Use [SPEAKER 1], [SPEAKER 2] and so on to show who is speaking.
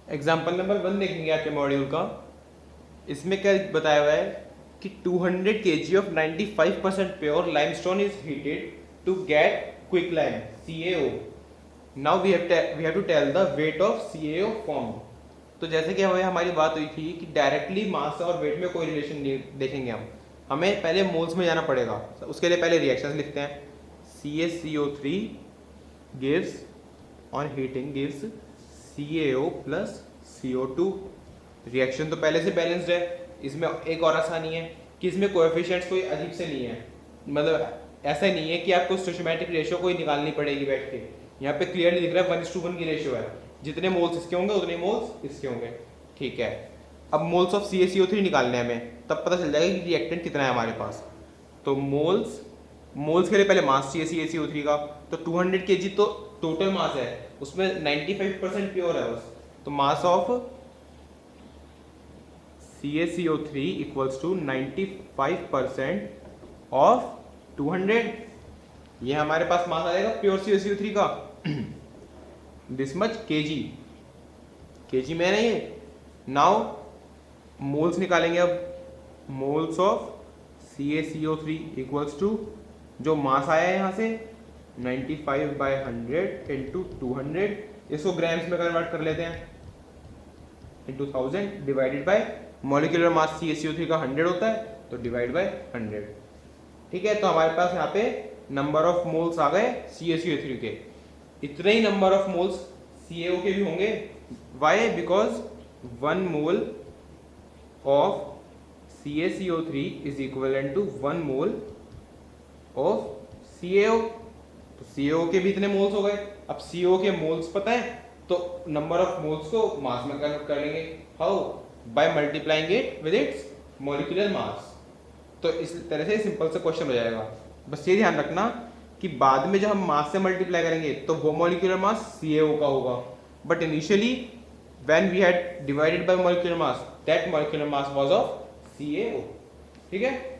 [SPEAKER 1] Example number 1 देखेंगे आपके module का। इसमें क्या बताया हुआ है कि 200 kg of 95% pure limestone is heated to get quick lime CaO। Now we have to tell the weight of CaO form. तो जैसे कि हमारी बात हुई थी कि डायरेक्टली मास और वेट में कोई रिलेशन नहीं देखेंगे हमें पहले मोल्स में जाना पड़ेगा। उसके लिए पहले रिएक्शंस लिखते हैं। CaCO3 gives on heating gives CaO plus CO2। Reaction तो पहले से बैलेंस्ड है। इसमें एक और आसानी है कि इसमें कोएफिशिएंट्स कोई अजीब से नहीं है, मतलब ऐसा नहीं है कि आपको स्टोइचोमेट्रिक रेशियो कोई निकालनी पड़ेगी बैठ के। यहाँ पे क्लियरली दिख रहा है 1:1 की रेशियो है, जितने मोल्स इसके होंगे उतने मोल्स इसके होंगे। ठीक है, अब मोल्स ऑफ CaCO3 निकालने हैं हमें, तब पता चल जाएगा कि रिएक्टेंट कितना है हमारे पास। तो मोल्स के लिए पहले मास चाहिए CaCO3 का। तो 200 kg तो टोटल मास है, उसमें 95% प्योर है बस। तो mass of CaCO3 equals to 95% of 200। ये हमारे पास मास आ जाएगा प्योर CaCO3 का दिस मच केजी में है ये। नाउ मोल्स निकालेंगे। अब moles of CaCO3 equals to जो मास आया है यहाँ से 95/100 इंटू 200, इसको ग्राम्स में कन्वर्ट कर लेते हैं, into 1000 divided by molecular mass CaCO3 का 100 होता है, तो डिवाइड बाय 100। ठीक है, तो हमारे पास यहाँ पे नंबर ऑफ मोल्स आ गए CaCO3 के। इतने ही नंबर ऑफ मोल्स CaO के भी होंगे। Why? Because 1 mole of CaCO3 is equivalent to 1 mole of CaO। तो CaO के भी इतने मोल्स हो गए। अब CaO के मोल्स पता है तो नंबर ऑफ मोल्स को मास में कन्वर्ट कर लेंगे। How? By multiplying it with its molecular mass. तो इस तरह से सिंपल सा क्वेश्चन हो जाएगा। बस ये ध्यान रखना कि बाद में जब हम मास से मल्टीप्लाई करेंगे तो वो मॉलिक्यूलर मास CaO का होगा, but initially when we had divided by molecular mass that molecular mass was of CaO। ठीक है।